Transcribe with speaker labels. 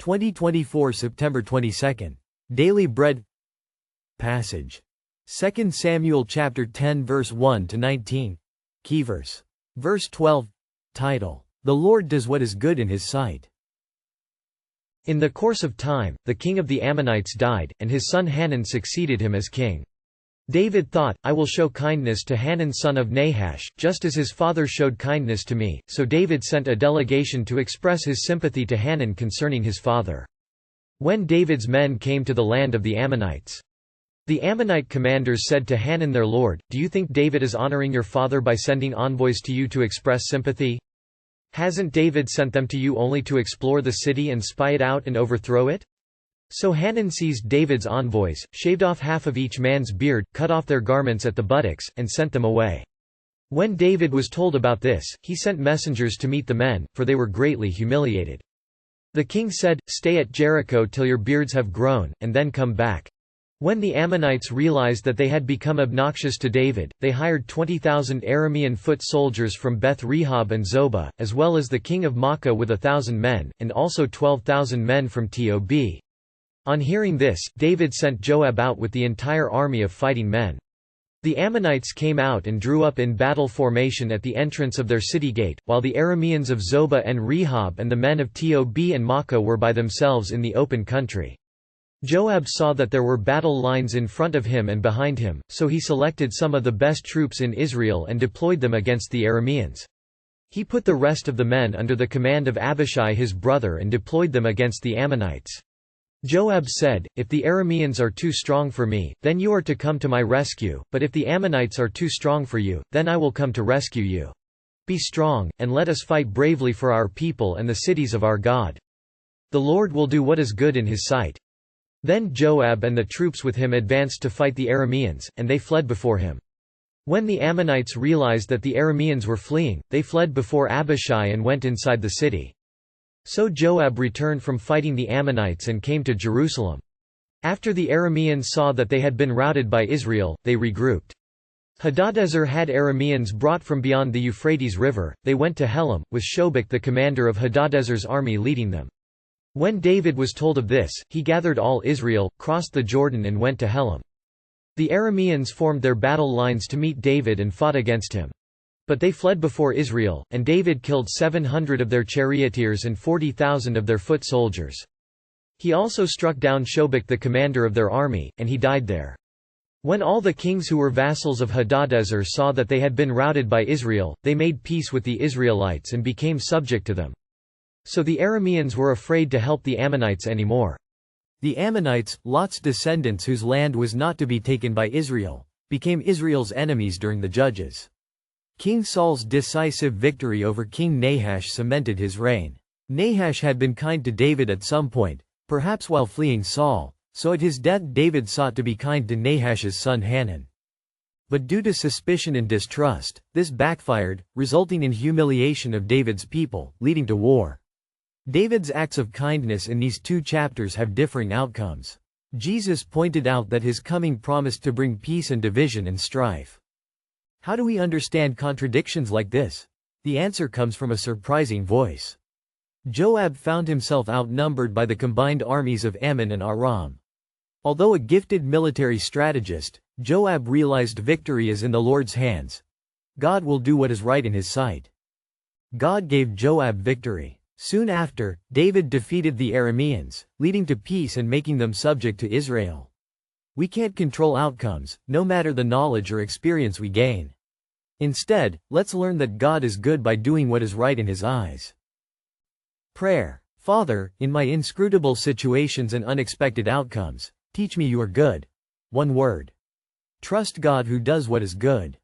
Speaker 1: 2024 September 22. Daily Bread Passage. 2 Samuel chapter 10 verse 1 to 19. Key verse. Verse 12. Title: The Lord does what is good in his sight. In the course of time, the king of the Ammonites died, and his son Hanun succeeded him as king. David thought, I will show kindness to Hanun son of Nahash, just as his father showed kindness to me, so David sent a delegation to express his sympathy to Hanun concerning his father. When David's men came to the land of the Ammonites, the Ammonite commanders said to Hanun their lord, Do you think David is honoring your father by sending envoys to you to express sympathy? Hasn't David sent them to you only to explore the city and spy it out and overthrow it? So Hanun seized David's envoys, shaved off half of each man's beard, cut off their garments at the buttocks, and sent them away. When David was told about this, he sent messengers to meet the men, for they were greatly humiliated. The king said, Stay at Jericho till your beards have grown, and then come back. When the Ammonites realized that they had become obnoxious to David, they hired 20,000 Aramean foot soldiers from Beth-rehob and Zobah, as well as the king of Makkah with 1,000 men, and also 12,000 men from Tob. On hearing this, David sent Joab out with the entire army of fighting men. The Ammonites came out and drew up in battle formation at the entrance of their city gate, while the Arameans of Zobah and Rehob and the men of Tob and Makkah were by themselves in the open country. Joab saw that there were battle lines in front of him and behind him, so he selected some of the best troops in Israel and deployed them against the Arameans. He put the rest of the men under the command of Abishai his brother and deployed them against the Ammonites. Joab said, If the Arameans are too strong for me, then you are to come to my rescue, but if the Ammonites are too strong for you, then I will come to rescue you. Be strong, and let us fight bravely for our people and the cities of our God. The Lord will do what is good in his sight. Then Joab and the troops with him advanced to fight the Arameans, and they fled before him. When the Ammonites realized that the Arameans were fleeing, they fled before Abishai and went inside the city. So Joab returned from fighting the Ammonites and came to Jerusalem. After the Arameans saw that they had been routed by Israel, they regrouped. Hadadezer had Arameans brought from beyond the Euphrates River. They went to Helam, with Shobach the commander of Hadadezer's army leading them. When David was told of this, he gathered all Israel, crossed the Jordan and went to Helam. The Arameans formed their battle lines to meet David and fought against him. But they fled before Israel, and David killed 700 of their charioteers and 40,000 of their foot soldiers. He also struck down Shobach the commander of their army, and he died there. When all the kings who were vassals of Hadadezer saw that they had been routed by Israel, they made peace with the Israelites and became subject to them. So the Arameans were afraid to help the Ammonites anymore. The Ammonites, Lot's descendants whose land was not to be taken by Israel, became Israel's enemies during the Judges. King Saul's decisive victory over King Nahash cemented his reign. Nahash had been kind to David at some point, perhaps while fleeing Saul, so at his death David sought to be kind to Nahash's son Hanun. But due to suspicion and distrust, this backfired, resulting in humiliation of David's people, leading to war. David's acts of kindness in these two chapters have differing outcomes. Jesus pointed out that his coming promised to bring peace and division and strife. How do we understand contradictions like this? The answer comes from a surprising voice. Joab found himself outnumbered by the combined armies of Ammon and Aram. Although a gifted military strategist, Joab realized victory is in the Lord's hands. God will do what is right in his sight. God gave Joab victory. Soon after, David defeated the Arameans, leading to peace and making them subject to Israel. We can't control outcomes, no matter the knowledge or experience we gain. Instead, let's learn that God is good by doing what is right in his eyes. Prayer. Father, in my inscrutable situations and unexpected outcomes, teach me you are good. One word. Trust God who does what is good.